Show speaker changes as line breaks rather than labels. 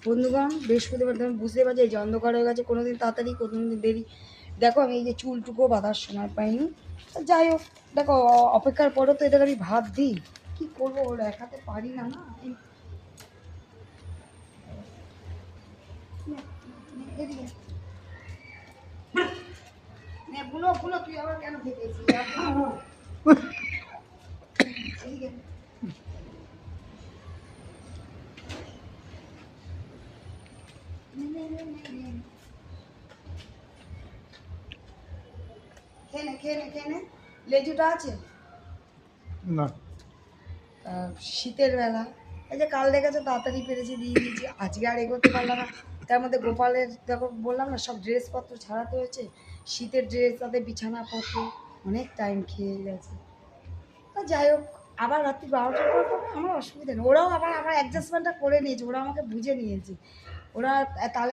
বন্ধুগণ, বৃহস্পতিবার তুমি বুঝতে পারছি এই যে অন্ধকার হয়ে গেছে, কোনোদিন তাড়াতাড়ি কোনোদিন দেরি। দেখো আমি এই যে চুলটুকুও বাঁধার সময় পাইনি। যাই হোক, দেখো অপেক্ষার পরও তো এদের আমি ভাত দিই, কী করবো, দেখাতে পারি না না। এদিকে গুলো গুলো, তুই আবার কেন খেতেছিস? এদিকে খেয়ে নে খেয়ে নে খেয়ে নে। লেজুটা আছে
না,
শীতের বেলা। এই যে কাল দেখেছো তাড়াতাড়ি পেরেছি, দিয়ে দিয়েছি। আজকে আর এগোতে পারলাম না। তার মধ্যে গোপালের দেখো বললাম না, সব ড্রেসপত্র ছাড়াতে হয়েছে। শীতের ড্রেস, তাদের বিছানাপত্র, অনেক টাইম খেয়ে গেছে। যাই হোক, আবার রাত্রি 12টার পর করবে, আমার অসুবিধা নেই। ওরাও আবার আমার অ্যাডজাস্টমেন্টটা করে নিয়েছে, ওরা আমাকে বুঝে নিয়েছে। ওরা তাহলে